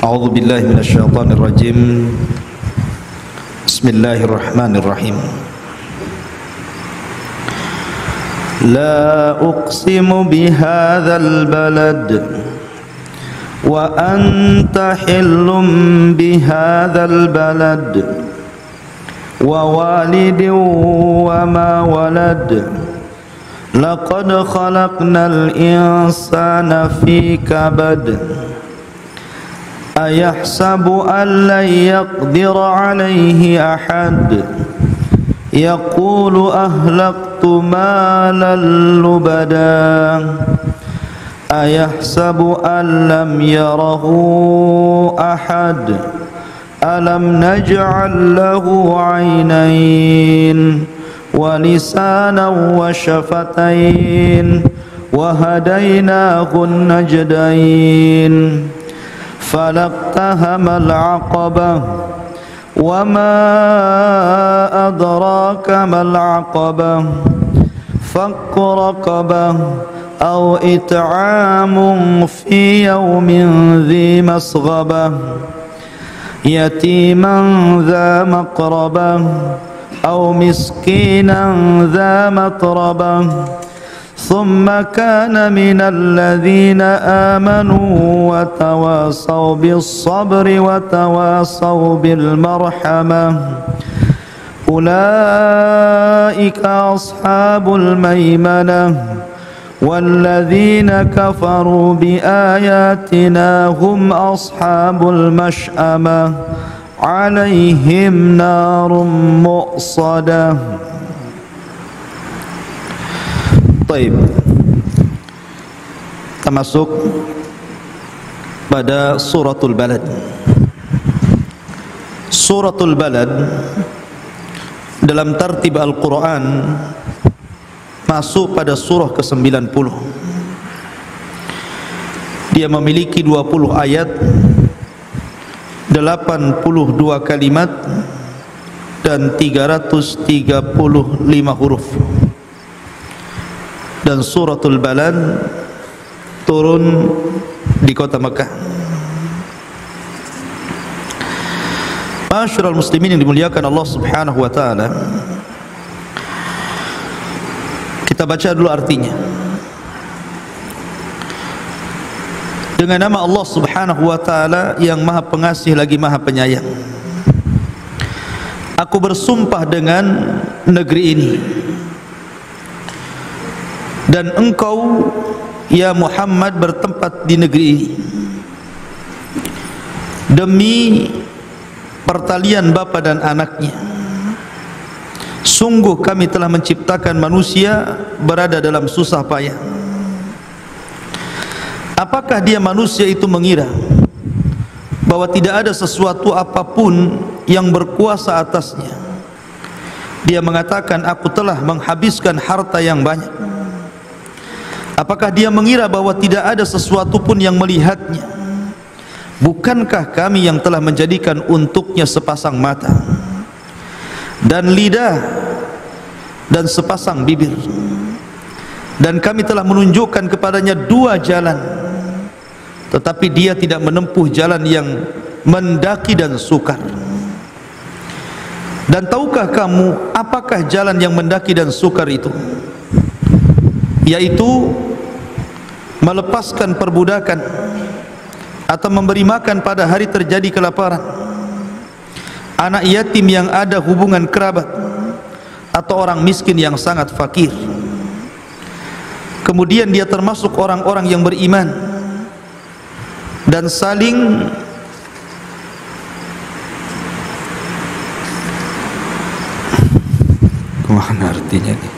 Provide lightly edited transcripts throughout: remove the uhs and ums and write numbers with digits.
أعوذ بالله من الشيطان الرجيم بسم الله الرحمن الرحيم لا أقسم بهذا البلد وأنت حل بهذا البلد ووالد وما ولد لقد خلقنا الإنسان في كبد أيحسب أن لن يقدر عليه أحد يقول أهلكت مالا لبدا أيحسب أن لم يره أحد ألم نجعل له عينين ولسانا وشفتين وهديناه النجدين فلاقتحم العقبة وما أدراك ما العقبة فك رقبة أو إطعام في يوم ذي مسغبة يتيما ذا مقربة أو مسكينا ذا متربة ثم كان من الذين آمنوا وتواصوا بالصبر وتواصوا بالمرحمة أولئك أصحاب الميمنة والذين كفروا بآياتنا هم أصحاب المشأمة عليهم نار مؤصدة. Baik, kita masuk pada suratul balad. Suratul balad dalam tartib Al-Quran masuk pada surah ke-90. Dia memiliki 20 ayat, 82 kalimat dan 335 huruf. Dan suratul balad turun di kota Mekah. Ma'asyiral muslimin yang dimuliakan Allah Subhanahu wa taala, kita baca dulu artinya. Dengan nama Allah Subhanahu wa taala yang Maha Pengasih lagi Maha Penyayang, aku bersumpah dengan negeri ini, dan engkau ya Muhammad bertempat di negeri ini, demi pertalian bapa dan anaknya. Sungguh kami telah menciptakan manusia berada dalam susah payah. Apakah dia manusia itu mengira bahwa tidak ada sesuatu apapun yang berkuasa atasnya? Dia mengatakan, aku telah menghabiskan harta yang banyak. Apakah dia mengira bahwa tidak ada sesuatu pun yang melihatnya? Bukankah kami yang telah menjadikan untuknya sepasang mata dan lidah dan sepasang bibir, dan kami telah menunjukkan kepadanya dua jalan, tetapi dia tidak menempuh jalan yang mendaki dan sukar. Dan tahukah kamu apakah jalan yang mendaki dan sukar itu? Yaitu melepaskan perbudakan atau memberi makan pada hari terjadi kelaparan, anak yatim yang ada hubungan kerabat, atau orang miskin yang sangat fakir. Kemudian dia termasuk orang-orang yang beriman dan saling kemana artinya nih?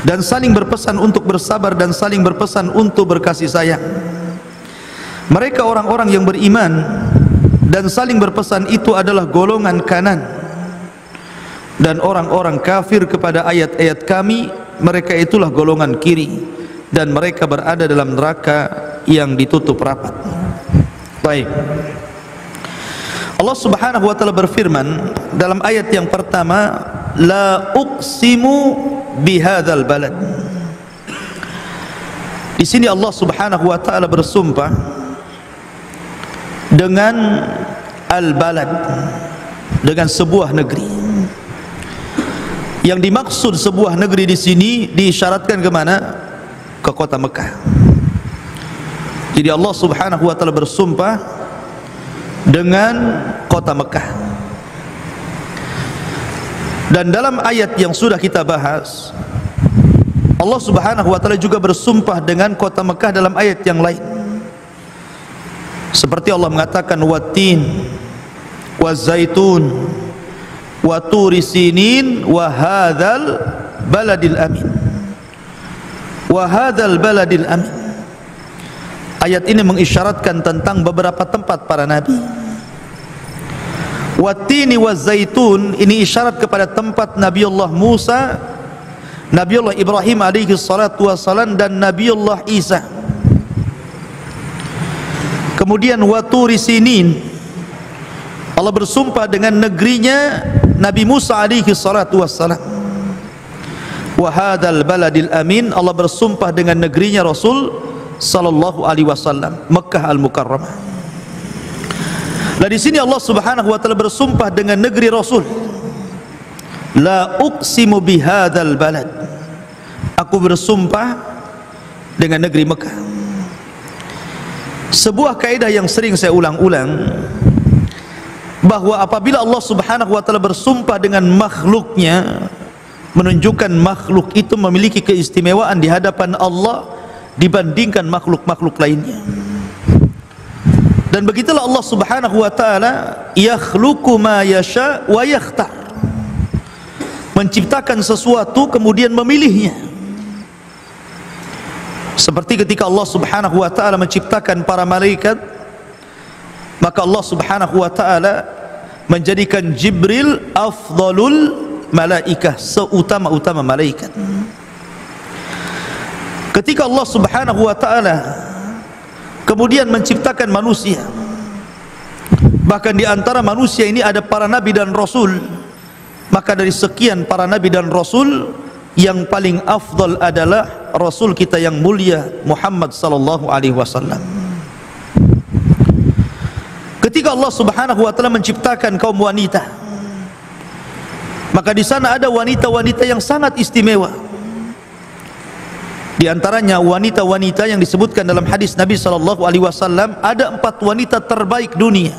Dan saling berpesan untuk bersabar dan saling berpesan untuk berkasih sayang. Mereka orang-orang yang beriman dan saling berpesan itu adalah golongan kanan, dan orang-orang kafir kepada ayat-ayat kami, mereka itulah golongan kiri, dan mereka berada dalam neraka yang ditutup rapat. Baik, Allah Subhanahu wa taala berfirman dalam ayat yang pertama, la uqsimu bihadzal balad. Di sini Allah Subhanahu wa taala bersumpah dengan al-balad, dengan sebuah negeri. Yang dimaksud sebuah negeri di sini diisyaratkan ke mana? Ke kota Mekah. Jadi Allah Subhanahu wa taala bersumpah dengan kota Mekah. Dan dalam ayat yang sudah kita bahas, Allah Subhanahu wa taala juga bersumpah dengan kota Mekah dalam ayat yang lain. Seperti Allah mengatakan watin wazaitun wa turi sinin wa hadzal baladil amin. Wa hadzal baladil amin. Ayat ini mengisyaratkan tentang beberapa tempat para nabi. Watini wazaitun ini isyarat kepada tempat Nabiullah Musa, Nabiullah Ibrahim alaihi salatu wassalam, dan Nabiullah Isa. Kemudian waturi sinin, Allah bersumpah dengan negerinya Nabi Musa alaihi salatu wassalam. Wa hadzal baladil amin, Allah bersumpah dengan negerinya Rasul sallallahu alaihi wasallam, Mekkah al-Mukarramah. Nah, di sini Allah Subhanahu wa taala bersumpah dengan negeri Rasul. La uqsimu bihadzal balad, aku bersumpah dengan negeri Mekah. Sebuah kaidah yang sering saya ulang-ulang, bahwa apabila Allah Subhanahu wa taala bersumpah dengan makhluknya, menunjukkan makhluk itu memiliki keistimewaan di hadapan Allah dibandingkan makhluk-makhluk lainnya. Dan begitulah Allah Subhanahu wa taala yakhluqu ma yasha wa yakhtar, menciptakan sesuatu kemudian memilihnya. Seperti ketika Allah Subhanahu wa taala menciptakan para malaikat, maka Allah Subhanahu wa taala menjadikan Jibril afdalul malaikah, seutama-utama malaikat. Ketika Allah Subhanahu wa taala kemudian menciptakan manusia, bahkan di antara manusia ini ada para nabi dan rasul, maka dari sekian para nabi dan rasul, yang paling afdal adalah rasul kita yang mulia Muhammad sallallahu alaihi wasallam. Ketika Allah Subhanahu wa taala menciptakan kaum wanita, maka di sana ada wanita-wanita yang sangat istimewa. Di antaranya wanita-wanita yang disebutkan dalam hadis Nabi sallallahu alaihi wasallam, ada 4 wanita terbaik dunia.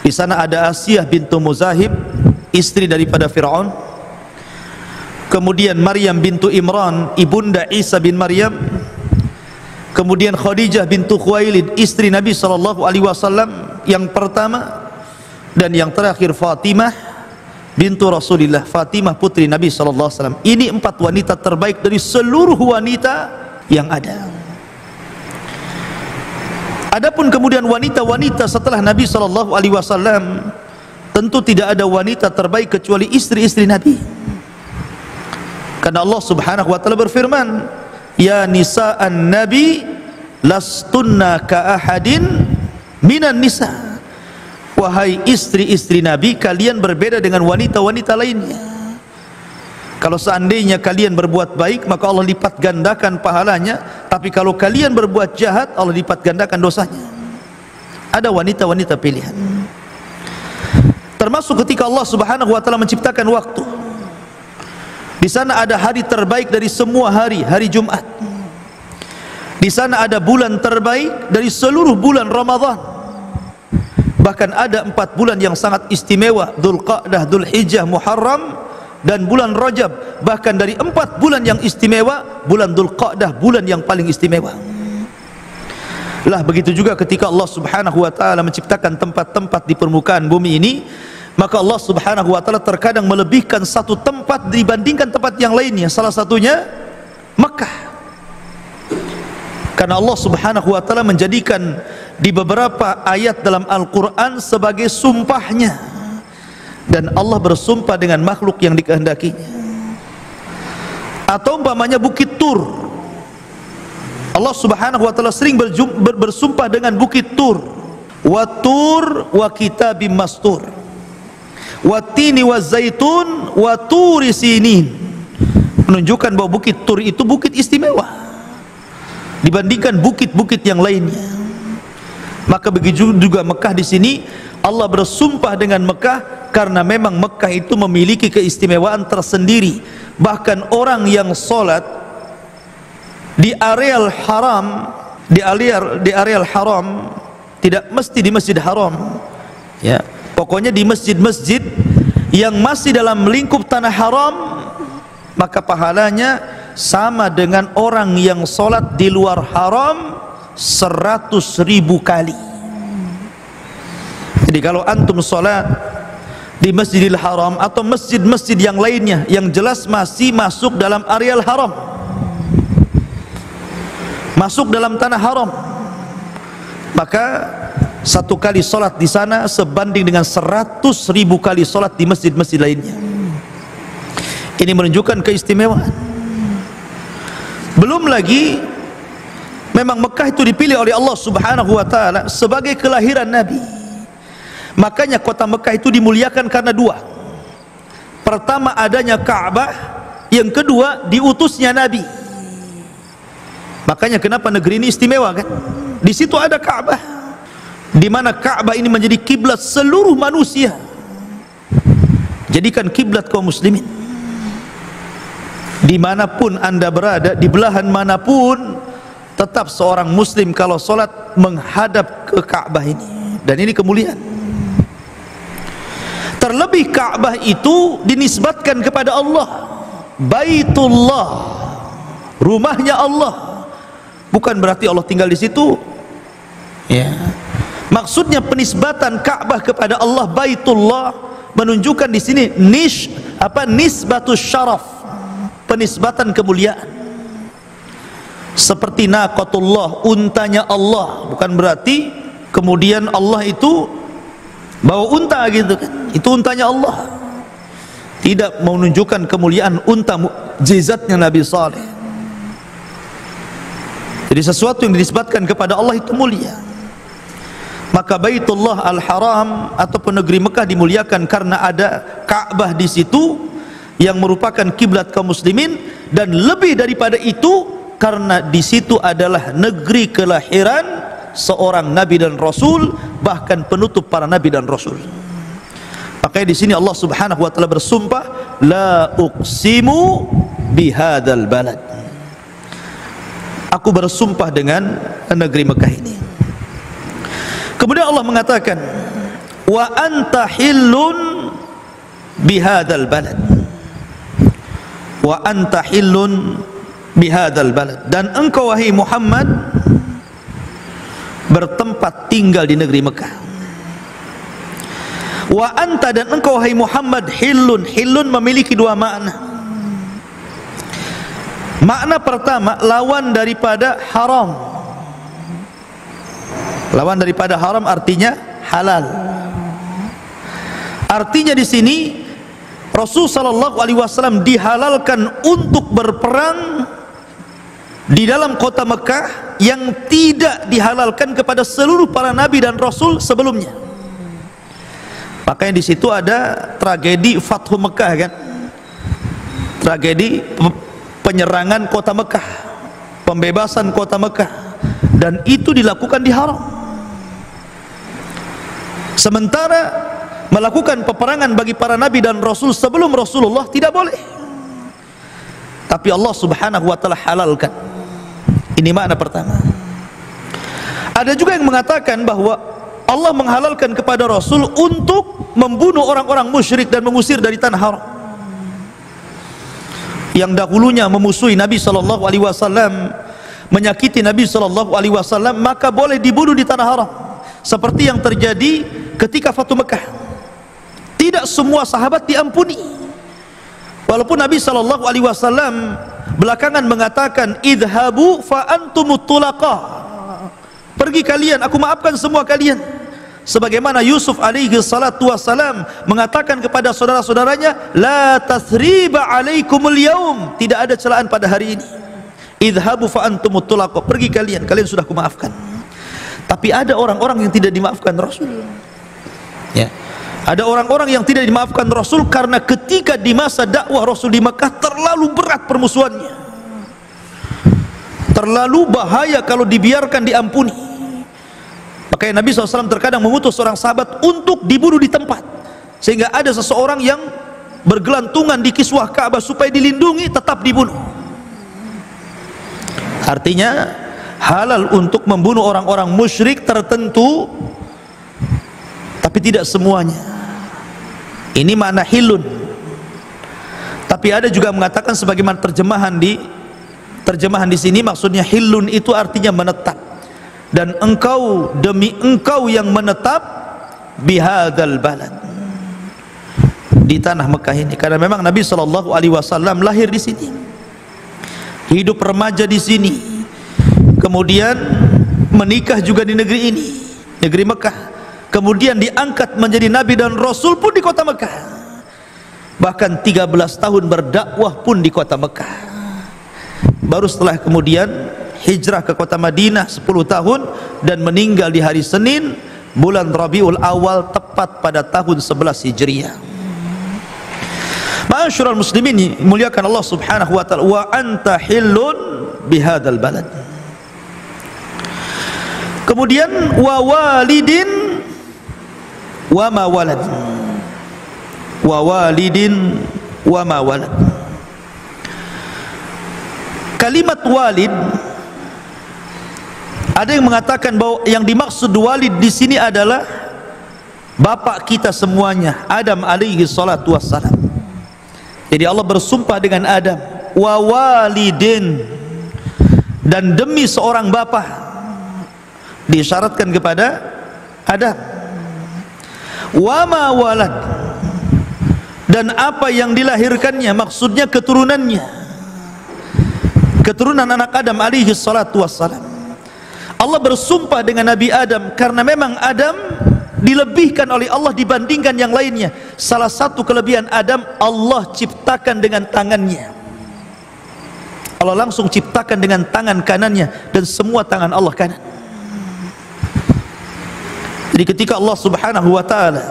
Di sana ada Asiyah bintu Muzahib, istri daripada Fir'aun. Kemudian Maryam bintu Imran, ibunda Isa bin Maryam. Kemudian Khadijah bintu Khuwailid, istri Nabi sallallahu alaihi wasallam yang pertama. Dan yang terakhir Fatimah bintu Rasulillah, Fatimah putri Nabi sallallahu alaihi wasallam. Ini 4 wanita terbaik dari seluruh wanita yang ada. Adapun kemudian wanita-wanita setelah Nabi sallallahu alaihi wasallam, tentu tidak ada wanita terbaik kecuali istri-istri Nabi. Karena Allah Subhanahu wa taala berfirman, ya nisa'an nabi lastunna ka ahadin minan nisa. Wahai istri-istri Nabi, kalian berbeda dengan wanita-wanita lainnya. Kalau seandainya kalian berbuat baik, maka Allah lipat gandakan pahalanya. Tapi kalau kalian berbuat jahat, Allah lipat gandakan dosanya. Ada wanita-wanita pilihan. Termasuk ketika Allah Subhanahu wa taala menciptakan waktu. Di sana ada hari terbaik dari semua hari, hari Jumat. Di sana ada bulan terbaik dari seluruh bulan Ramadan. Bahkan ada 4 bulan yang sangat istimewa, Dzulqa'dah, Dzulhijjah, Muharram, dan bulan Rajab. Bahkan dari 4 bulan yang istimewa, bulan Dzulqa'dah bulan yang paling istimewa. Lah begitu juga ketika Allah Subhanahu wa taala menciptakan tempat-tempat di permukaan bumi ini, maka Allah Subhanahu wa taala terkadang melebihkan satu tempat dibandingkan tempat yang lainnya. Salah satunya Makkah. Karena Allah Subhanahu wa taala menjadikan di beberapa ayat dalam Al-Qur'an sebagai sumpahnya, dan Allah bersumpah dengan makhluk yang dikehendakinya. Atau umpamanya Bukit Tur, Allah Subhanahu wa taala sering bersumpah dengan Bukit Tur. Wa tur wa kitabim mastur, wa tini wa zaitun wa turi sinin, menunjukkan bahwa Bukit Tur itu bukit istimewa. dibandingkan bukit-bukit yang lainnya. Maka begitu juga Mekah di sini, Allah bersumpah dengan Mekah karena memang Mekah itu memiliki keistimewaan tersendiri. Bahkan orang yang sholat di areal haram, di areal haram, tidak mesti di Masjid Haram, ya, pokoknya di masjid-masjid yang masih dalam lingkup tanah haram, maka pahalanya sama dengan orang yang sholat di luar haram 100.000 kali. Jadi kalau antum sholat di Masjidil Haram atau masjid-masjid yang lainnya yang jelas masih masuk dalam areal haram, masuk dalam tanah haram, maka satu kali sholat di sana sebanding dengan 100.000 kali sholat di masjid-masjid lainnya. Ini menunjukkan keistimewaan. Belum lagi memang Mekah itu dipilih oleh Allah Subhanahu wa taala sebagai kelahiran Nabi. Makanya kota Mekah itu dimuliakan karena dua. Pertama adanya Ka'bah, yang kedua diutusnya Nabi. Makanya kenapa negeri ini istimewa kan? Di situ ada Ka'bah, di mana Ka'bah ini menjadi kiblat seluruh manusia. Jadikan kiblat kaum muslimin. Dimanapun anda berada, di belahan manapun, tetap seorang muslim kalau sholat menghadap ke Ka'bah ini. Dan ini kemuliaan. Terlebih Ka'bah itu dinisbatkan kepada Allah, Baitullah, rumahnya Allah. Bukan berarti Allah tinggal di situ, ya. Maksudnya penisbatan Ka'bah kepada Allah, Baitullah, menunjukkan di sini nisbatus syaraf, penisbatan kemuliaan. Seperti naqatullah, untanya Allah, bukan berarti kemudian Allah itu bawa unta gitu kan, itu untanya Allah. Tidak menunjukkan kemuliaan unta, mukjizatnya Nabi Saleh. Jadi sesuatu yang dinisbatkan kepada Allah itu mulia. Maka Baitullah Al-Haram ataupun negeri Mekah dimuliakan karena ada Ka'bah di situ yang merupakan kiblat kaum muslimin, dan lebih daripada itu karena di situ adalah negeri kelahiran seorang nabi dan rasul, bahkan penutup para nabi dan rasul. Makanya di sini Allah Subhanahu wa taala bersumpah, la uqsimu bihadzal balad. Aku bersumpah dengan negeri Mekah ini. Kemudian Allah mengatakan, wa anta hillun bihadzal balad. Wa anta hillun bihadzal balad, dan engkau wahai Muhammad bertempat tinggal di negeri Mekah. Wa anta, dan engkau wahai Muhammad, hillun. Hillun memiliki dua makna. Makna pertama, lawan daripada haram. Lawan daripada haram artinya halal. Artinya di sini Rasul sallallahu alaihi wasallam dihalalkan untuk berperang di dalam kota Mekah yang tidak dihalalkan kepada seluruh para nabi dan rasul sebelumnya. Makanya di situ ada tragedi Fathu Mekah kan, tragedi penyerangan kota Mekah, pembebasan kota Mekah, dan itu dilakukan di haram. Sementara melakukan peperangan bagi para nabi dan rasul sebelum Rasulullah tidak boleh, tapi Allah Subhanahu wa taala halalkan. Ini makna pertama. Ada juga yang mengatakan bahwa Allah menghalalkan kepada Rasul untuk membunuh orang-orang musyrik dan mengusir dari tanah haram yang dahulunya memusuhi Nabi sallallahu alaihi wasallam, menyakiti Nabi sallallahu alaihi wasallam, maka boleh dibunuh di tanah haram. Seperti yang terjadi ketika Fathu Mekah. Tidak semua sahabat diampuni. Walaupun Nabi sallallahu alaihi wasallam belakangan mengatakan, idhabu fa antumut tulaqa, pergi kalian, aku maafkan semua kalian. Sebagaimana Yusuf alaihi salatu wassalam mengatakan kepada saudara-saudaranya, la tathriba alaikumul yaum, tidak ada celaan pada hari ini. Idhabu fa antumut tulaqa, pergi kalian, kalian sudah kumaafkan. Tapi ada orang-orang yang tidak dimaafkan Rasul, ya. Ada orang-orang yang tidak dimaafkan Rasul karena ketika di masa dakwah Rasul di Mekah terlalu berat permusuhannya. terlalu bahaya kalau dibiarkan diampuni. Makanya Nabi SAW terkadang mengutus seorang sahabat untuk dibunuh di tempat, sehingga ada seseorang yang bergelantungan di kiswah Ka'bah supaya dilindungi, tetap dibunuh. Artinya halal untuk membunuh orang-orang musyrik tertentu, tapi tidak semuanya. Ini makna hilun. Tapi ada juga mengatakan sebagaimana terjemahan di sini, maksudnya hilun itu artinya menetap. Dan engkau demi engkau yang menetap bihadzal balad, di tanah Mekah ini. Karena memang Nabi SAW lahir di sini, hidup remaja di sini, kemudian menikah juga di negeri ini, negeri Mekah. Kemudian diangkat menjadi nabi dan rasul pun di kota Mekah. Bahkan 13 tahun berdakwah pun di kota Mekah. Baru setelah kemudian hijrah ke kota Madinah 10 tahun dan meninggal di hari Senin bulan Rabiul Awal tepat pada tahun 11 Hijriah. Ma'asyiral muslimin, muliakan Allah Subhanahu wa taala, wa anta hillun bihadzal balad. Kemudian wa walidin wa ma walad, wa walidin wa ma walad. Kalimat walid, ada yang mengatakan bahwa yang dimaksud walid di sini adalah bapak kita semuanya, Adam alaihi salatu wassalam. Jadi Allah bersumpah dengan Adam, wa walidin, dan demi seorang bapa, diisyaratkan kepada Adam. Wa ma walad, dan apa yang dilahirkannya, maksudnya keturunannya, keturunan anak Adam alaihi salatu wassalam. Allah bersumpah dengan Nabi Adam karena memang Adam dilebihkan oleh Allah dibandingkan yang lainnya. Salah satu kelebihan Adam, Allah ciptakan dengan tangannya. Allah langsung ciptakan dengan tangan kanannya, dan semua tangan Allah kanan. Jadi ketika Allah Subhanahu wa taala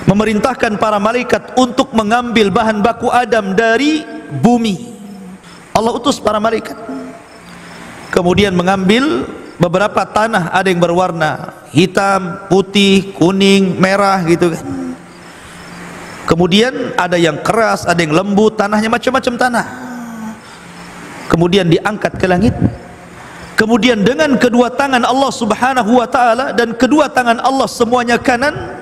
memerintahkan para malaikat untuk mengambil bahan baku Adam dari bumi, Allah utus para malaikat, kemudian mengambil beberapa tanah, ada yang berwarna hitam, putih, kuning, merah gitu kan. Kemudian ada yang keras, ada yang lembut, tanahnya macam-macam tanah. Kemudian diangkat ke langit. Kemudian dengan kedua tangan Allah Subhanahu wa taala, dan kedua tangan Allah semuanya kanan,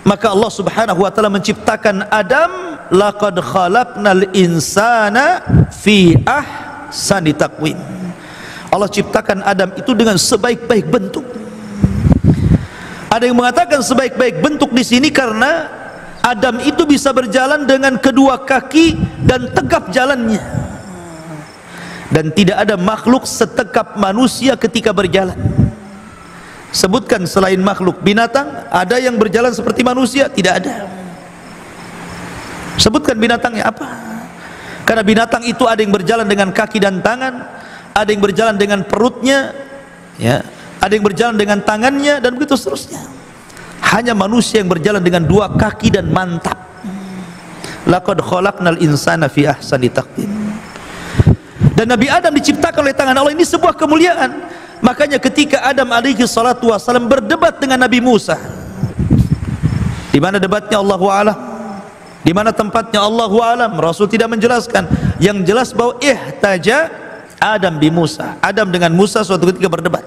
maka Allah Subhanahu wa taala menciptakan Adam. Laqad khalaqnal insana fi ahsani taqwim. Allah ciptakan Adam itu dengan sebaik-baik bentuk. Ada yang mengatakan sebaik-baik bentuk di sini karena Adam itu bisa berjalan dengan kedua kaki dan tegap jalannya, dan tidak ada makhluk setegap manusia ketika berjalan. Sebutkan selain makhluk binatang, ada yang berjalan seperti manusia? Tidak ada. Sebutkan binatangnya apa? Karena binatang itu ada yang berjalan dengan kaki dan tangan, ada yang berjalan dengan perutnya, ya, ada yang berjalan dengan tangannya, dan begitu seterusnya. Hanya manusia yang berjalan dengan dua kaki dan mantap. Laqad khalaqnal insana fi ahsani taqwim. Dan Nabi Adam diciptakan oleh tangan Allah, ini sebuah kemuliaan. Makanya ketika Adam alaihi salatu wassalam berdebat dengan Nabi Musa, di mana debatnya Allahu a'lam, di mana tempatnya Allahu a'lam, Rasul tidak menjelaskan. Yang jelas bahwa ihtaja Adam bi Musa, Adam dengan Musa suatu ketika berdebat.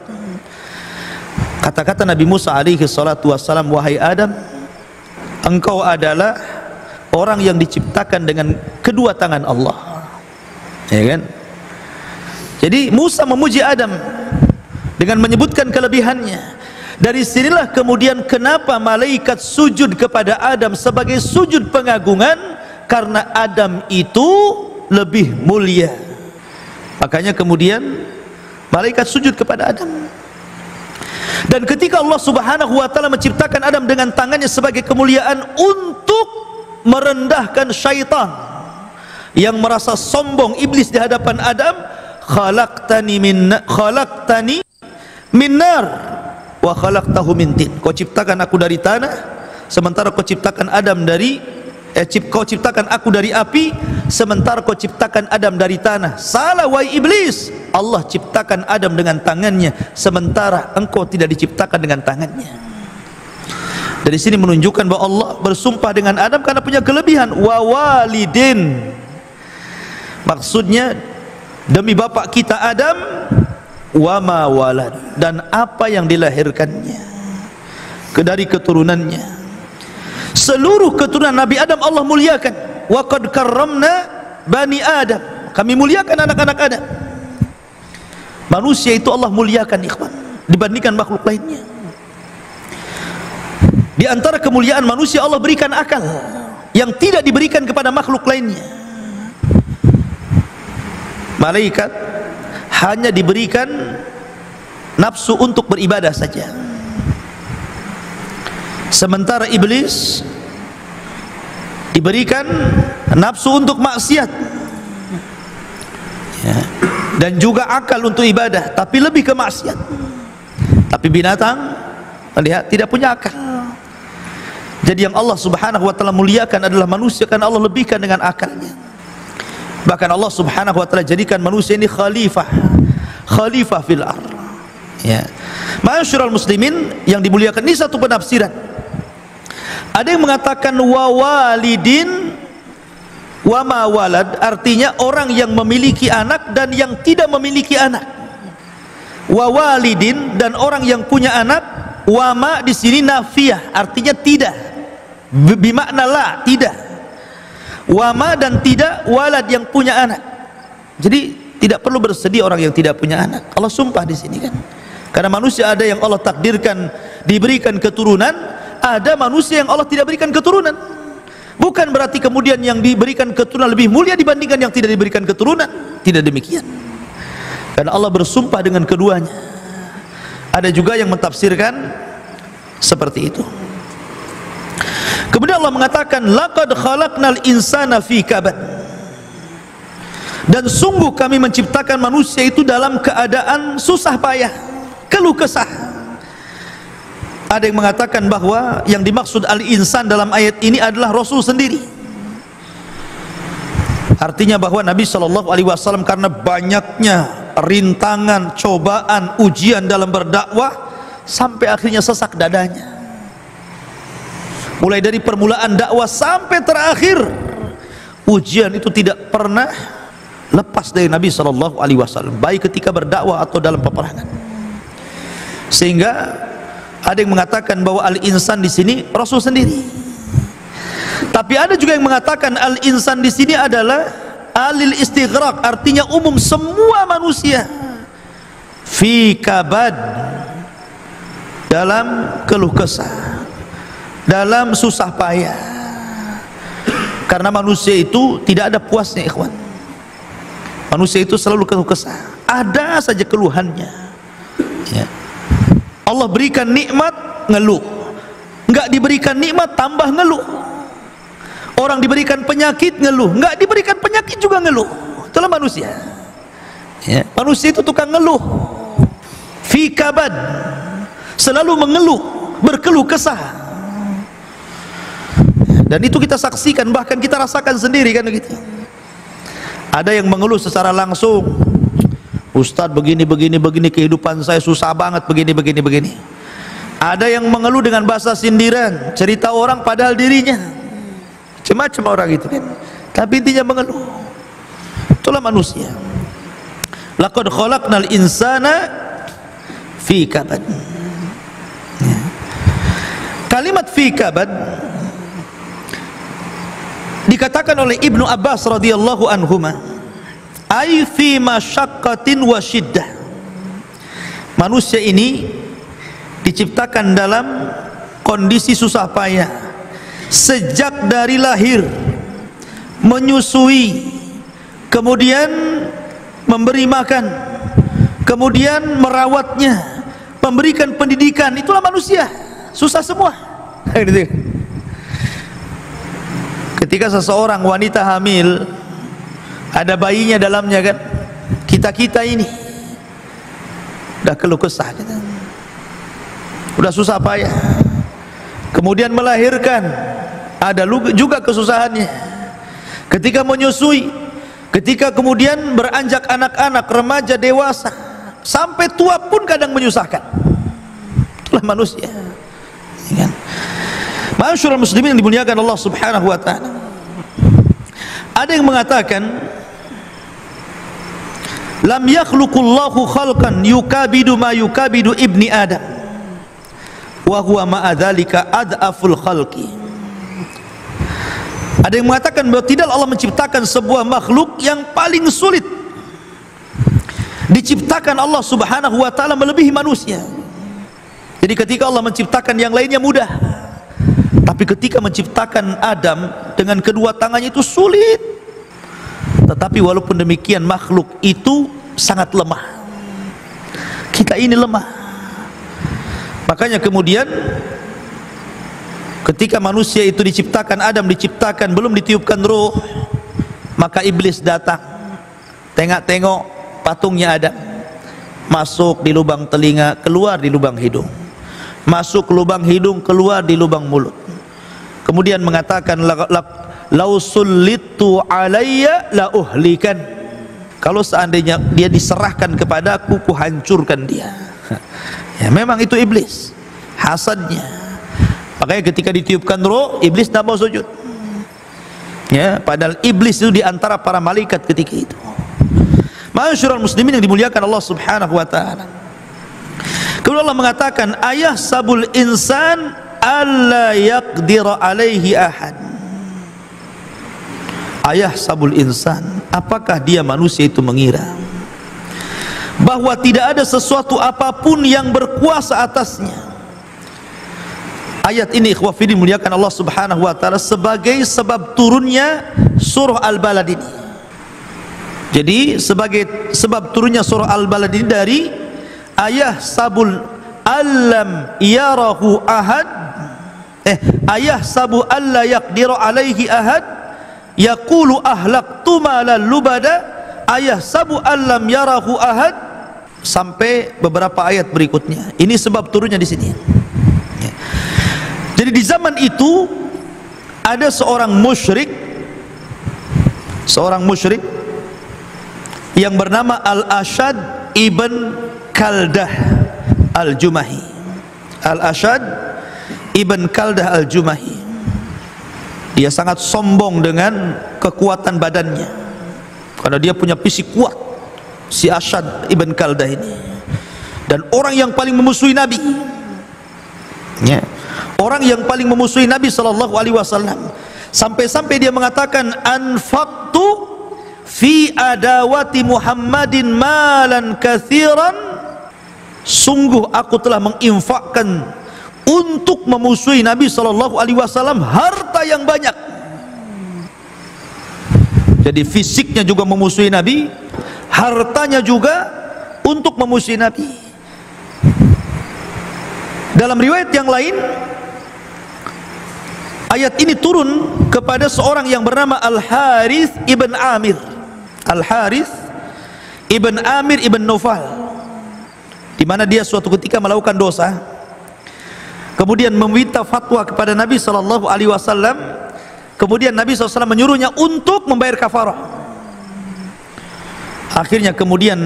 Kata-kata Nabi Musa alaihi salatu wassalam, wahai Adam, engkau adalah orang yang diciptakan dengan kedua tangan Allah, ya kan? Jadi Musa memuji Adam dengan menyebutkan kelebihannya. Dari sinilah kemudian kenapa malaikat sujud kepada Adam sebagai sujud pengagungan, karena Adam itu lebih mulia. Makanya kemudian malaikat sujud kepada Adam. Dan ketika Allah Subhanahu wa taala menciptakan Adam dengan tangannya sebagai kemuliaan untuk merendahkan syaitan yang merasa sombong, iblis, di hadapan Adam, khalaqtani min nar wa khalaqtahu min tin. Kau ciptakan aku dari tanah, sementara kau ciptakan Adam dari kau ciptakan aku dari api, sementara kau ciptakan Adam dari tanah. Salah wahai iblis, Allah ciptakan Adam dengan tangannya, sementara engkau tidak diciptakan dengan tangannya. Dari sini menunjukkan bahwa Allah bersumpah dengan Adam karena punya kelebihan. Wa walidin, maksudnya demi bapak kita Adam, wa ma walad, dan apa yang dilahirkannya dari keturunannya. Seluruh keturunan Nabi Adam Allah muliakan. Wa qad karramna bani Adam, kami muliakan anak-anak Adam. Manusia itu Allah muliakan, ikhwan, dibandingkan makhluk lainnya. Di antara kemuliaan manusia, Allah berikan akal yang tidak diberikan kepada makhluk lainnya. Malaikat hanya diberikan nafsu untuk beribadah saja, sementara iblis diberikan nafsu untuk maksiat, ya, dan juga akal untuk ibadah, tapi lebih ke maksiat. Tapi binatang, lihat, tidak punya akal. Jadi yang Allah subhanahu wa ta'ala muliakan adalah manusia, karena Allah lebihkan dengan akalnya. Bahkan Allah subhanahu wa ta'ala jadikan manusia ini khalifah fil ardh, ya. Ma'asyiral muslimin yang dimuliakan, ini satu penafsiran. Ada yang mengatakan wa walidin wa ma walad, artinya orang yang memiliki anak dan yang tidak memiliki anak. Wa walidin, dan orang yang punya anak. Wa ma di sini nafiyah, artinya tidak, bimakna la, tidak. Wa ma, dan tidak walad, yang punya anak. Jadi tidak perlu bersedih orang yang tidak punya anak. Allah sumpah di sini kan, karena manusia ada yang Allah takdirkan diberikan keturunan, ada manusia yang Allah tidak berikan keturunan. Bukan berarti kemudian yang diberikan keturunan lebih mulia dibandingkan yang tidak diberikan keturunan. Tidak demikian, karena Allah bersumpah dengan keduanya. Ada juga yang mentafsirkan seperti itu. Kemudian Allah mengatakan laqad khalaqnal insana fi kabad, dan sungguh kami menciptakan manusia itu dalam keadaan susah payah, keluh kesah. Ada yang mengatakan bahwa yang dimaksud al-insan dalam ayat ini adalah Rasul sendiri. Artinya bahwa Nabi SAW karena banyaknya rintangan, cobaan, ujian dalam berdakwah, sampai akhirnya sesak dadanya. Mulai dari permulaan dakwah sampai terakhir, ujian itu tidak pernah lepas dari Nabi SAW, baik ketika berdakwah atau dalam peperangan. Sehingga ada yang mengatakan bahwa al-insan di sini Rasul sendiri. Tapi ada juga yang mengatakan al-insan di sini adalah alil istighraq, artinya umum, semua manusia. Fi kabad, dalam keluh kesah, dalam susah payah. Karena manusia itu tidak ada puasnya, ikhwan. Manusia itu selalu keluh kesah, ada saja keluhannya, ya. Allah berikan nikmat, ngeluh. Enggak diberikan nikmat, tambah ngeluh. Orang diberikan penyakit, ngeluh. Enggak diberikan penyakit juga ngeluh. Itulah manusia, ya. Manusia itu tukang ngeluh. Fi kabad, selalu mengeluh, berkeluh kesah. Dan itu kita saksikan, bahkan kita rasakan sendiri kan begitu. Ada yang mengeluh secara langsung, Ustadz begini kehidupan saya susah banget, begini. Ada yang mengeluh dengan bahasa sindiran, cerita orang padahal dirinya macam-macam orang itu kan, tapi intinya mengeluh. Itulah manusia. Laqad khalaqnal insana fi kabad. Kalimat fi kabad dikatakan oleh Ibnu Abbas radhiyallahu anhuma, ay fi masyaqqatin wa syiddah. Manusia ini diciptakan dalam kondisi susah payah, sejak dari lahir, menyusui, kemudian memberi makan, kemudian merawatnya, memberikan pendidikan. Itulah manusia, susah semua. Ketika seseorang wanita hamil, ada bayinya dalamnya kan, kita ini udah keluh kesah kita, udah susah payah. Kemudian melahirkan, ada juga kesusahannya. Ketika menyusui, ketika kemudian beranjak anak-anak, remaja, dewasa, sampai tua pun kadang menyusahkan. Itulah manusia. Ma'asyiral muslimin yang dimuliakan Allah Subhanahu wa taala. Ada yang mengatakan, lam yakhluqullahu khalqan yukabidu ma yukabidu ibni Adam wa huwa ma'a dzalika ad'aful khalqi. Ada yang mengatakan bahwa tidak Allah menciptakan sebuah makhluk yang paling sulit diciptakan Allah Subhanahu wa taala melebihi manusia. Jadi ketika Allah menciptakan yang lainnya mudah, tapi ketika menciptakan Adam dengan kedua tangannya itu sulit. Tetapi walaupun demikian makhluk itu sangat lemah. Kita ini lemah. Makanya kemudian ketika manusia itu diciptakan, Adam diciptakan, belum ditiupkan ruh, maka iblis datang, tengok-tengok patungnya Adam, masuk di lubang telinga, keluar di lubang hidung, masuk ke lubang hidung, keluar di lubang mulut. Kemudian mengatakan, lau sullitu alayya la uhlikan. Kalau seandainya dia diserahkan kepadaku, ku hancurkan dia. Ya, memang itu iblis hasadnya. Makanya ketika ditiupkan roh, iblis tak mau sujud. Ya, padahal iblis itu di antara para malaikat ketika itu. Ma'asyiral muslimin yang dimuliakan Allah Subhanahu wa taala. Kemudian Allah mengatakan, ayah sabul insan alla yaqdira alaihi ahad. Ayah sabul insan, apakah dia manusia itu mengira bahwa tidak ada sesuatu apapun yang berkuasa atasnya. Ayat ini ikhwah fillah dimuliakan Allah Subhanahu wa taala sebagai sebab turunnya surah Al-Balad ini. Jadi sebagai sebab turunnya surah Al-Balad ini dari ayah sabul allam yarahu ahad, ayah sabu alla yaqdiru alaihi ahad, yaqulu ahlaqtu malan lubada, ayah sabu allam yarahu ahad, sampai beberapa ayat berikutnya. Ini sebab turunnya di sini. Jadi di zaman itu ada seorang musyrik yang bernama Al-Ashad ibn Kaldah Al-Jumahi. Al-Ashad ibn Kaldah Al-Jumahi. Dia sangat sombong dengan kekuatan badannya, karena dia punya fisik kuat, si Ashad ibn Kaldah ini, dan orang yang paling memusuhi Nabi. Ya, orang yang paling memusuhi Nabi sallallahu alaihi wasallam, sampai-sampai dia mengatakan, anfaqtu fi adawati Muhammadin malan katsiran, sungguh aku telah menginfakkan untuk memusuhi Nabi sallallahu alaihi wasallam harta yang banyak. Jadi fisiknya juga memusuhi Nabi, hartanya juga untuk memusuhi Nabi. Dalam riwayat yang lain, ayat ini turun kepada seorang yang bernama Al-Harith ibn Amir. Al-Harith ibn Amir ibn Nufal, di mana dia suatu ketika melakukan dosa, kemudian meminta fatwa kepada Nabi sallallahu alaihi wasallam. Kemudian Nabi SAW menyuruhnya untuk membayar kafarah. Akhirnya kemudian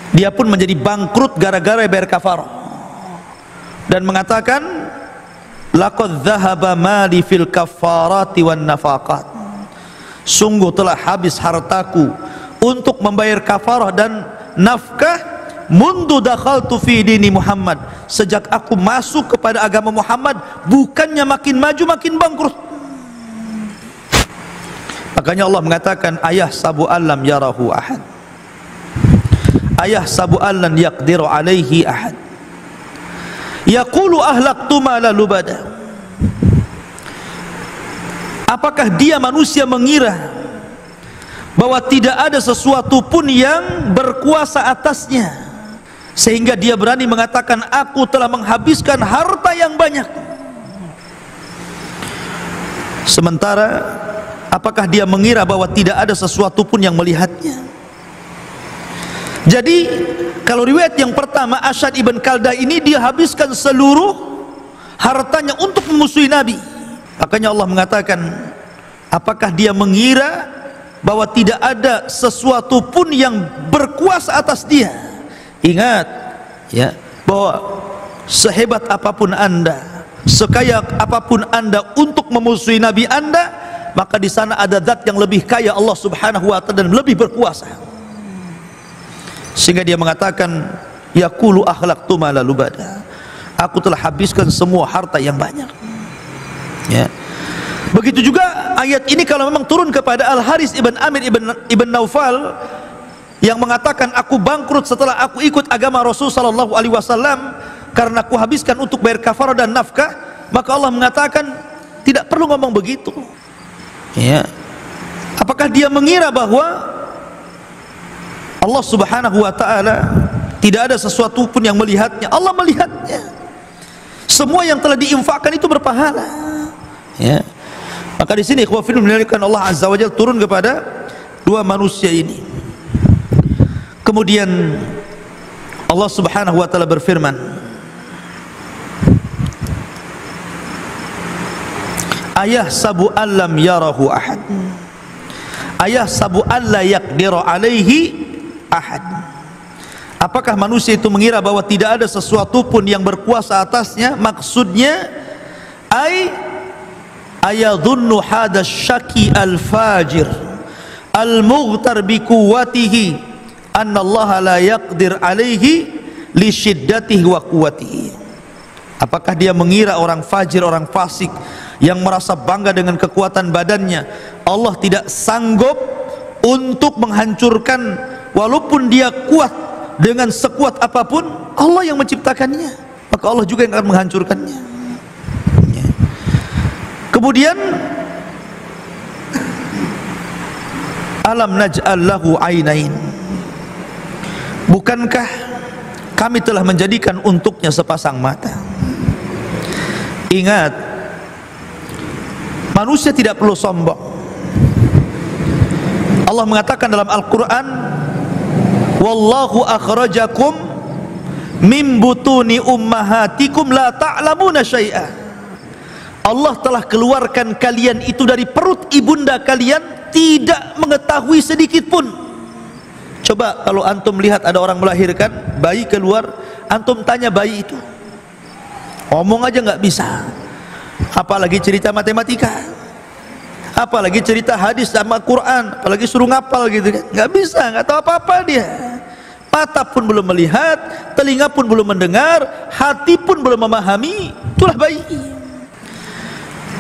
dia pun menjadi bangkrut gara-gara bayar kafarah, dan mengatakan, laqad dhahaba mali fil kafarati wan nafaqat, sungguh telah habis hartaku untuk membayar kafarah dan nafkah, mundu dakhaltu fi dini Muhammad, sejak aku masuk kepada agama Muhammad, bukannya makin maju makin bangkrut. Makanya Allah mengatakan, ayah sabu allam yarahu ahad, ayah sabu allan yaqdiru alaihi ahad, yaqulu ahlaqtu mala lubada. Apakah dia manusia mengira bahwa tidak ada sesuatu pun yang berkuasa atasnya, sehingga dia berani mengatakan, aku telah menghabiskan harta yang banyak. Sementara apakah dia mengira bahwa tidak ada sesuatu pun yang melihatnya? Jadi kalau riwayat yang pertama, Ashad ibn Kaldah ini dia habiskan seluruh hartanya untuk memusuhi Nabi. Makanya Allah mengatakan, apakah dia mengira bahwa tidak ada sesuatu pun yang berkuasa atas dia? Ingat ya, bahwa sehebat apapun Anda, sekaya apapun Anda untuk memusuhi Nabi Anda, maka di sana ada zat yang lebih kaya, Allah Subhanahu wa ta'ala, dan lebih berkuasa. Sehingga dia mengatakan, yaqulu akhlaqtu mala lubada, aku telah habiskan semua harta yang banyak. Ya. Begitu juga ayat ini kalau memang turun kepada Al-Haris ibn Amir ibn Naufal yang mengatakan, aku bangkrut setelah aku ikut agama Rasul sallallahu alaihi wasallam karena aku habiskan untuk bayar kafarah dan nafkah, maka Allah mengatakan tidak perlu ngomong begitu. Ya. Apakah dia mengira bahwa Allah Subhanahu wa ta'ala tidak ada sesuatu pun yang melihatnya? Allah melihatnya. Semua yang telah diinfakkan itu berpahala. Ya. Maka di sini ikhwah fillah menunjukkan Allah Azza wa Jalla turun kepada dua manusia ini. Kemudian Allah Subhanahu wa ta'ala berfirman, ayahsabu allam yarahu ahad, ayahsabu alla yaqdiru alaihi ahad. Apakah manusia itu mengira bahwa tidak ada sesuatu pun yang berkuasa atasnya? Maksudnya ayadhunnu hada syaki al-fajir al-mughtar bi quwwatihi anna Allah la yaqdir alaihi li syiddatihi wa quwwatihi. Apakah dia mengira orang fajir, orang fasik yang merasa bangga dengan kekuatan badannya, Allah tidak sanggup untuk menghancurkan walaupun dia kuat dengan sekuat apapun? Allah yang menciptakannya, maka Allah juga yang akan menghancurkannya. Ya. Kemudian alam naj'al lahu ainain, bukankah kami telah menjadikan untuknya sepasang mata? Ingat, manusia tidak perlu sombong. Allah mengatakan dalam Al-Quran, wallahu akhrajakum min butuni ummahatikum la ta'lamuna syai'a. Allah telah keluarkan kalian itu dari perut ibunda kalian tidak mengetahui sedikit pun. Coba kalau antum lihat ada orang melahirkan, bayi keluar, antum tanya bayi itu, ngomong aja nggak bisa, apalagi cerita matematika, apalagi cerita hadis sama Quran, apalagi suruh ngapal gitu kan, nggak bisa, nggak tahu apa-apa dia. Mata pun belum melihat, telinga pun belum mendengar, hati pun belum memahami, itulah bayi.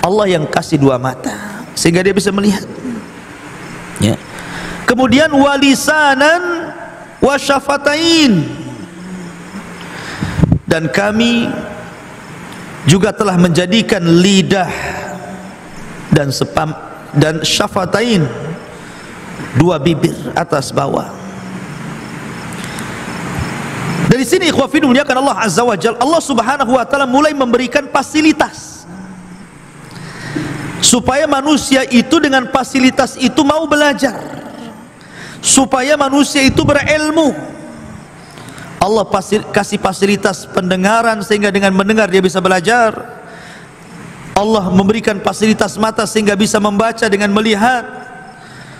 Allah yang kasih dua mata sehingga dia bisa melihat. Ya. Kemudian walisanan wasyafatain, dan kami juga telah menjadikan lidah dan syafatain, dua bibir atas bawah. Dari sini ikhwah fillah muliakan Allah Azza wa Jalla, Allah Subhanahu wa ta'ala mulai memberikan fasilitas supaya manusia itu dengan fasilitas itu mau belajar, supaya manusia itu berilmu. Allah kasih fasilitas pendengaran sehingga dengan mendengar dia bisa belajar. Allah memberikan fasilitas mata sehingga bisa membaca dengan melihat.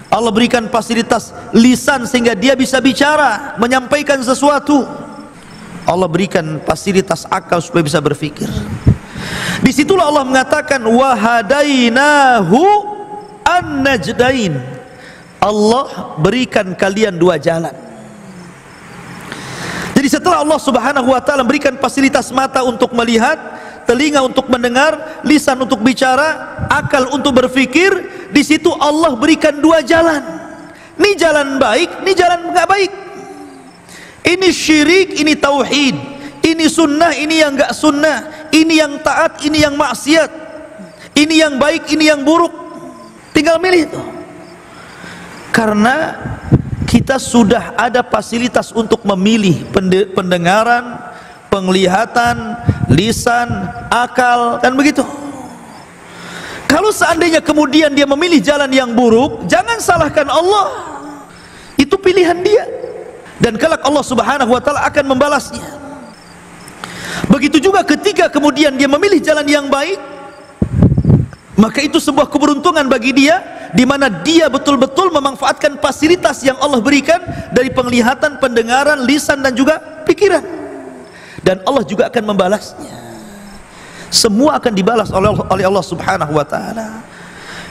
Allah berikan fasilitas lisan sehingga dia bisa bicara, menyampaikan sesuatu. Allah berikan fasilitas akal supaya bisa berpikir. Disitulah Allah mengatakan wahadainahu an-najdain, Allah berikan kalian dua jalan. Jadi setelah Allah Subhanahu wa ta'ala memberikan fasilitas mata untuk melihat, telinga untuk mendengar, lisan untuk bicara, akal untuk berpikir, di situ Allah berikan dua jalan. Ini jalan baik, ini jalan enggak baik. Ini syirik, ini tauhid. Ini sunnah, ini yang enggak sunnah. Ini yang taat, ini yang maksiat. Ini yang baik, ini yang buruk. Tinggal milih itu. Karena kita sudah ada fasilitas untuk memilih pendengaran, penglihatan, lisan, akal, dan begitu. Kalau seandainya kemudian dia memilih jalan yang buruk, jangan salahkan Allah. Itu pilihan dia. Dan kelak Allah Subhanahu wa ta'ala akan membalasnya. Begitu juga ketika kemudian dia memilih jalan yang baik, maka itu sebuah keberuntungan bagi dia, di mana dia betul-betul memanfaatkan fasilitas yang Allah berikan dari penglihatan, pendengaran, lisan dan juga pikiran. Dan Allah juga akan membalasnya. Semua akan dibalas oleh Allah Subhanahu wa taala.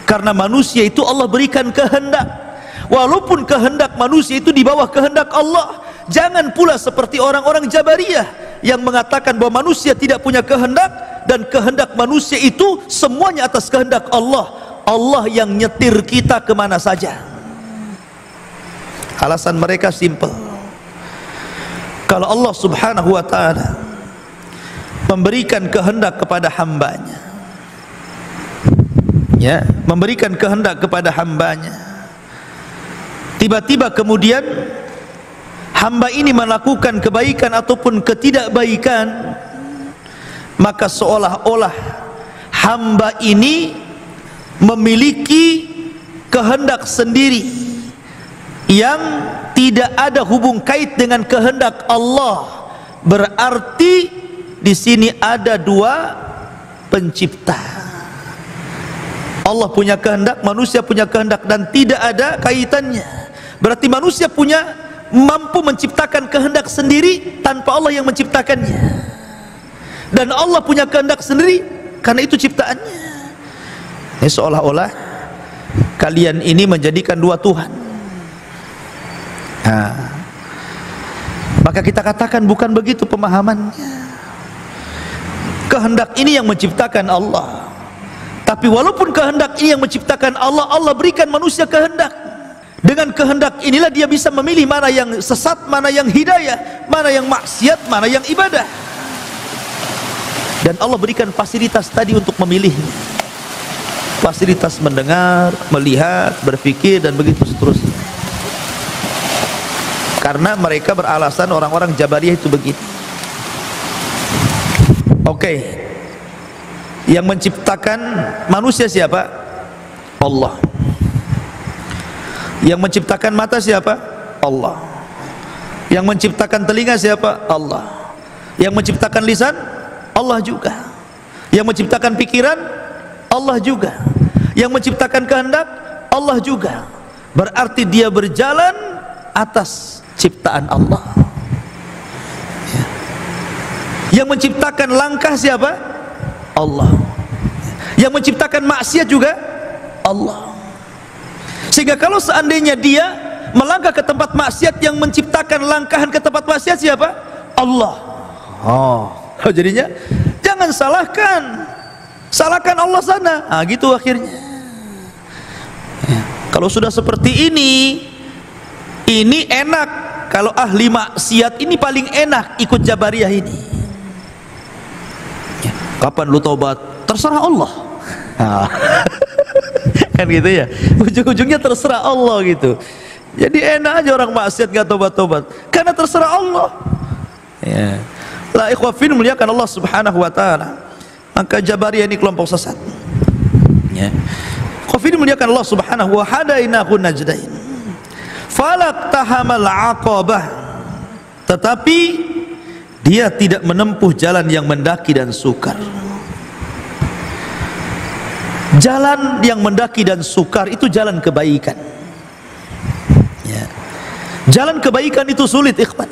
Karena manusia itu Allah berikan kehendak. Walaupun kehendak manusia itu di bawah kehendak Allah. Jangan pula seperti orang-orang Jabariyah yang mengatakan bahwa manusia tidak punya kehendak, dan kehendak manusia itu semuanya atas kehendak Allah. Allah yang nyetir kita kemana saja. Alasan mereka simple. Kalau Allah Subhanahu wa ta'ala memberikan kehendak kepada hambanya, ya, memberikan kehendak kepada hambanya, tiba-tiba kemudian hamba ini melakukan kebaikan ataupun ketidakbaikan, maka seolah-olah hamba ini memiliki kehendak sendiri yang tidak ada hubung kait dengan kehendak Allah. Berarti di sini ada dua pencipta. Allah punya kehendak, manusia punya kehendak, dan tidak ada kaitannya. Berarti manusia mampu menciptakan kehendak sendiri tanpa Allah yang menciptakannya, dan Allah punya kehendak sendiri karena itu ciptaannya. Ini seolah-olah kalian ini menjadikan dua Tuhan. Maka kita katakan bukan begitu pemahamannya. Kehendak ini yang menciptakan Allah, tapi walaupun kehendak ini yang menciptakan Allah, Allah berikan manusia kehendak. Dengan kehendak inilah dia bisa memilih mana yang sesat, mana yang hidayah, mana yang maksiat, mana yang ibadah. Dan Allah berikan fasilitas tadi untuk memilihnya. Fasilitas mendengar, melihat, berpikir, dan begitu seterusnya. Karena mereka beralasan, orang-orang Jabariyah itu begitu. Oke, yang menciptakan manusia siapa? Allah. Yang menciptakan mata siapa? Allah. Yang menciptakan telinga siapa? Allah. Yang menciptakan lisan? Allah juga. Yang menciptakan pikiran? Allah juga. Yang menciptakan kehendak? Allah juga. Berarti dia berjalan atas ciptaan Allah. Yang menciptakan langkah siapa? Allah. Yang menciptakan maksiat juga Allah. Sehingga kalau seandainya dia melangkah ke tempat maksiat, yang menciptakan langkahan ke tempat maksiat siapa? Allah. Jadinya jangan salahkan Allah sana. Gitu akhirnya. Kalau sudah seperti ini enak. Kalau ahli maksiat ini paling enak ikut Jabariyah ini. Kapan lu tobat? Terserah Allah. Kan gitu ya, ujung-ujungnya terserah Allah gitu. Jadi enak aja orang maksiat gak tobat-tobat karena terserah Allah. Ya. La ikhwafin, muliakan Allah Subhanahu wa ta'ala. Maka Jabariyah ini kelompok sesat. Ya. Ikhwafin, muliakan Allah Subhanahu wa hadainahu najdain. Falak tahamal aqabah, tetapi dia tidak menempuh jalan yang mendaki dan sukar. Jalan yang mendaki dan sukar itu jalan kebaikan. Ya. Jalan kebaikan itu sulit, ikhwan.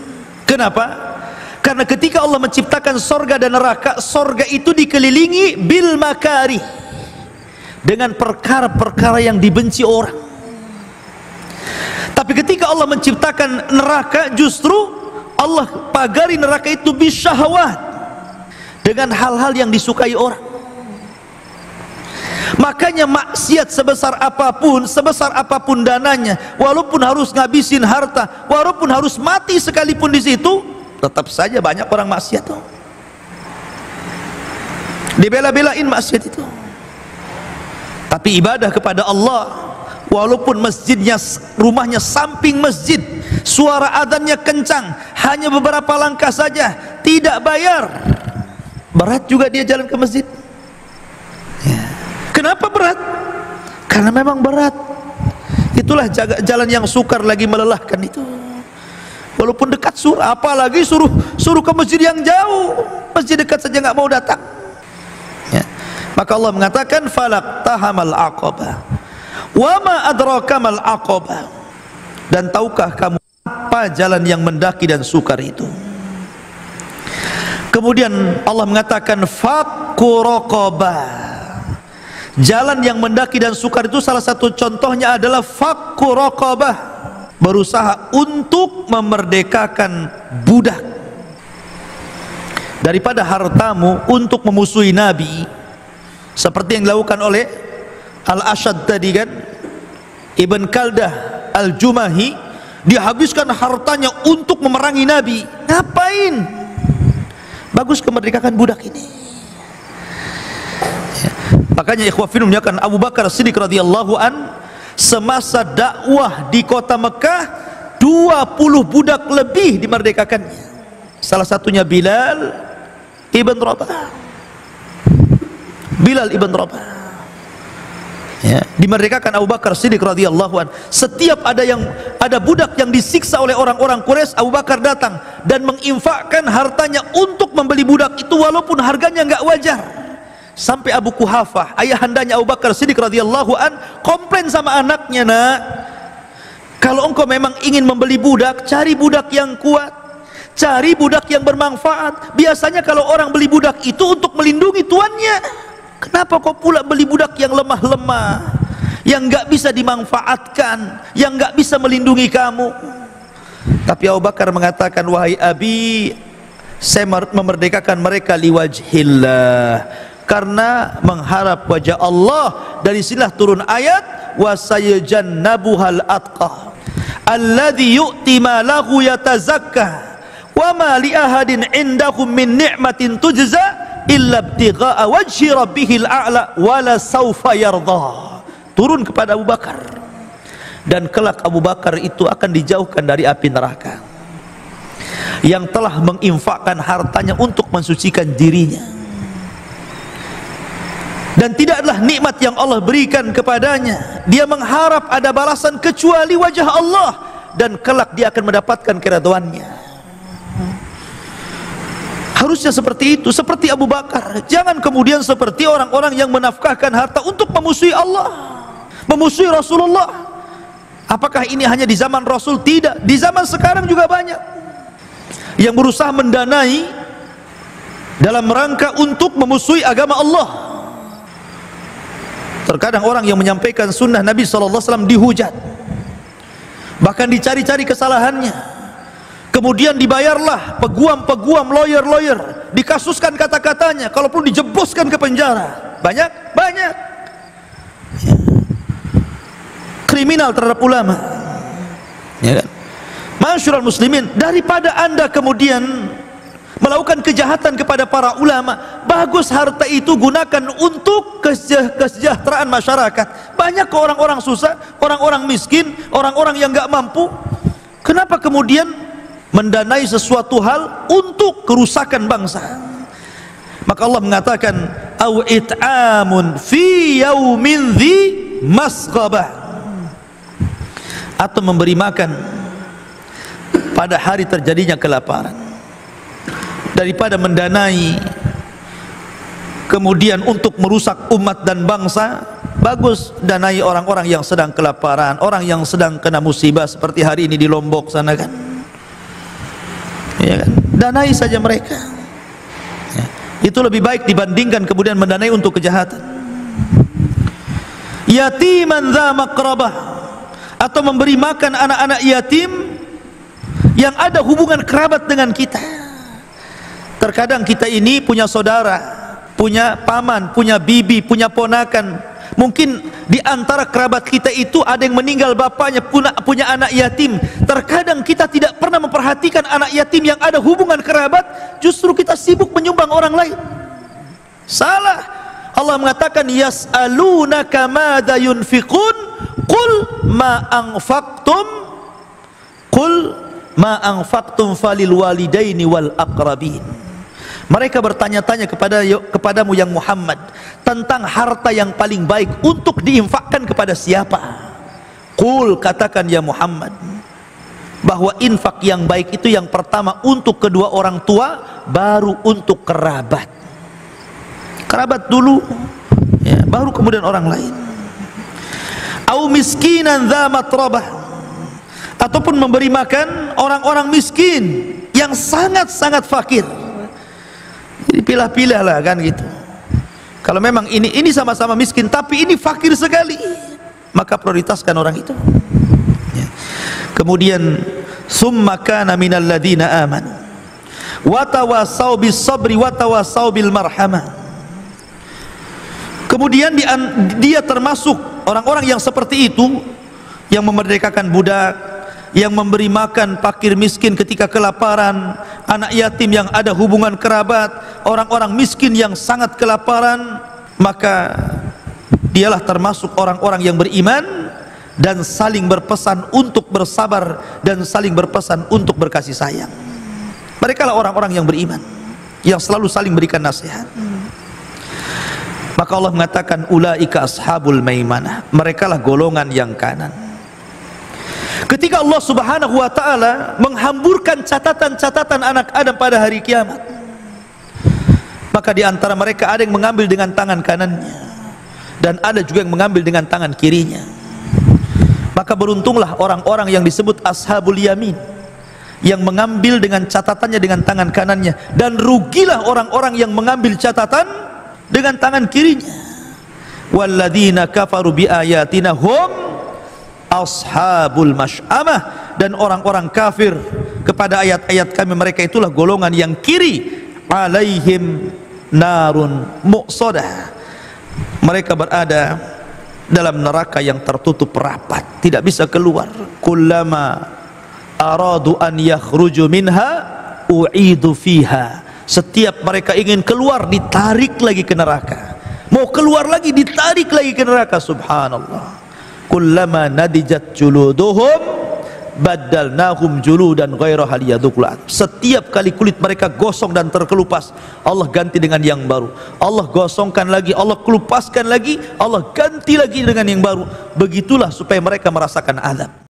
Kenapa? Karena ketika Allah menciptakan sorga dan neraka, sorga itu dikelilingi bil makari, dengan perkara-perkara yang dibenci orang. Tapi ketika Allah menciptakan neraka, justru Allah pagari neraka itu bisyahwat, dengan hal-hal yang disukai orang. Makanya maksiat sebesar apapun dananya, walaupun harus ngabisin harta, walaupun harus mati sekalipun di situ, tetap saja banyak orang maksiat tuh. Dibela-belain maksiat itu. Tapi ibadah kepada Allah, walaupun masjidnya, rumahnya samping masjid, suara adzannya kencang, hanya beberapa langkah saja, tidak bayar, berat juga dia jalan ke masjid. Kenapa berat? Karena memang berat. Itulah jalan yang sukar lagi melelahkan itu. Walaupun dekat apalagi suruh ke masjid yang jauh. Masjid dekat saja nggak mau datang. Ya. Maka Allah mengatakan falaqtahamal aqabah. Wa ma adraka mal aqabah. Dan tahukah kamu apa jalan yang mendaki dan sukar itu? Kemudian Allah mengatakan fakku raqabah. Jalan yang mendaki dan sukar itu salah satu contohnya adalah fakku raqabah, berusaha untuk memerdekakan budak. Daripada hartamu untuk memusuhi Nabi, seperti yang dilakukan oleh Al-Ashad tadi kan, Ibn Kaldah Al-Jumahi, dihabiskan hartanya untuk memerangi Nabi. Ngapain? Bagus kemerdekakan budak ini ya. Makanya ikhwah fillah menyatakan Abu Bakar Siddiq radhiyallahu an semasa dakwah di kota Mekah 20 budak lebih dimerdekakannya. Salah satunya Bilal ibn Rabah. Bilal ibn Rabah ya, dimerdekakan Abu Bakar Siddiq radhiyallahu an. Setiap ada budak yang disiksa oleh orang-orang Quraisy, Abu Bakar datang dan menginfakkan hartanya untuk membeli budak itu walaupun harganya enggak wajar. Sampai Abu Kuhafah, ayahandanya Abu Bakar Siddiq radhiyallahu an, komplain sama anaknya, "Nak, kalau engkau memang ingin membeli budak, cari budak yang kuat, cari budak yang bermanfaat. Biasanya kalau orang beli budak itu untuk melindungi tuannya. Kenapa kau pula beli budak yang lemah-lemah, yang enggak bisa dimanfaatkan, yang enggak bisa melindungi kamu?" Tapi Abu Bakar mengatakan, "Wahai Abi, saya memerdekakan mereka liwajhillah, karena mengharap wajah Allah." Dari sinilah turun ayat wasayajannabuhal atqa alladzi yu'ti malahu yatazakka wa ma li ahadin indahum min ni'matin tujza illa ibtigha'a wajhi rabbihil a'la wala saufa yardha. Turun kepada Abu Bakar, dan kelak Abu Bakar itu akan dijauhkan dari api neraka, yang telah menginfakkan hartanya untuk mensucikan dirinya, dan tidaklah nikmat yang Allah berikan kepadanya dia mengharap ada balasan kecuali wajah Allah, dan kelak dia akan mendapatkan keridhaannya. Harusnya seperti itu, seperti Abu Bakar. Jangan kemudian seperti orang-orang yang menafkahkan harta untuk memusuhi Allah, memusuhi Rasulullah. Apakah ini hanya di zaman Rasul? Tidak, di zaman sekarang juga banyak yang berusaha mendanai dalam rangka untuk memusuhi agama Allah. Terkadang orang yang menyampaikan sunnah Nabi SAW dihujat, bahkan dicari-cari kesalahannya, kemudian dibayarlah peguam-peguam, lawyer-lawyer, dikasuskan kata-katanya, kalau perlu dijeboskan ke penjara. Banyak kriminal terhadap ulama, ya kan? Masyurul muslimin, daripada anda kemudian melakukan kejahatan kepada para ulama, bagus harta itu gunakan untuk kesejahteraan masyarakat. Banyak ke orang-orang susah, orang-orang miskin, orang-orang yang enggak mampu. Kenapa kemudian mendanai sesuatu hal untuk kerusakan bangsa? Maka Allah mengatakan au it'amun fi yaumin dzi masghabah, atau memberi makan pada hari terjadinya kelaparan. Daripada mendanai kemudian untuk merusak umat dan bangsa, bagus danai orang-orang yang sedang kelaparan, orang yang sedang kena musibah seperti hari ini di Lombok sana kan, ya kan? Danai saja mereka ya. Itu lebih baik dibandingkan kemudian mendanai untuk kejahatan. Yatiman dza maqrabah, atau memberi makan anak-anak yatim yang ada hubungan kerabat dengan kita. Terkadang kita ini punya saudara, punya paman, punya bibi, punya ponakan. Mungkin di antara kerabat kita itu ada yang meninggal bapaknya, punya anak yatim. Terkadang kita tidak pernah memperhatikan anak yatim yang ada hubungan kerabat, justru kita sibuk menyumbang orang lain. Salah. Allah mengatakan yas'alunaka madza yunfiqun qul ma anfaqtum falil walidaini wal aqrabin. Mereka bertanya-tanya kepadamu yang Muhammad tentang harta yang paling baik untuk diinfakkan kepada siapa. Qul, katakan ya Muhammad, bahwa infak yang baik itu yang pertama untuk kedua orang tua, baru untuk kerabat. Kerabat dulu, ya, baru kemudian orang lain. Au miskinan dza matrabah, ataupun memberi makan orang-orang miskin yang sangat-sangat fakir. Jadi pilah-pilah lah kan gitu. Kalau memang ini sama-sama miskin tapi ini fakir sekali, maka prioritaskan orang itu. Ya. Kemudian summa kana minal ladzina amanu wa tawassau bis sabri wa tawassau bil marhamah. Kemudian dia termasuk orang-orang yang seperti itu, yang memerdekakan budak, yang memberi makan fakir miskin ketika kelaparan, anak yatim yang ada hubungan kerabat, orang-orang miskin yang sangat kelaparan, maka dialah termasuk orang-orang yang beriman dan saling berpesan untuk bersabar dan saling berpesan untuk berkasih sayang. Mereka lah orang-orang yang beriman, yang selalu saling berikan nasihat. Maka Allah mengatakan ulaika ashabul maimanah, mereka lah golongan yang kanan. Ketika Allah Subhanahu wa taala menghamburkan catatan-catatan anak Adam pada hari kiamat, maka di antara mereka ada yang mengambil dengan tangan kanannya dan ada juga yang mengambil dengan tangan kirinya. Maka beruntunglah orang-orang yang disebut ashabul yamin, yang mengambil dengan catatannya dengan tangan kanannya, dan rugilah orang-orang yang mengambil catatan dengan tangan kirinya. Walladzina kafaru biayatina hum ashabul masy'amah, dan orang-orang kafir kepada ayat-ayat kami, mereka itulah golongan yang kiri. Alaihim narun muqsadah, mereka berada dalam neraka yang tertutup rapat, tidak bisa keluar. Kullama aradu an yakhruju minha u'idu fiha, setiap mereka ingin keluar ditarik lagi ke neraka, mau keluar lagi ditarik lagi ke neraka. Subhanallah. Kullama nadijat juluduhum baddalnahum juludan ghairaha liyadhuqul adab, setiap kali kulit mereka gosong dan terkelupas, Allah ganti dengan yang baru. Allah gosongkan lagi, Allah kelupaskan lagi, Allah ganti lagi dengan yang baru. Begitulah supaya mereka merasakan azab.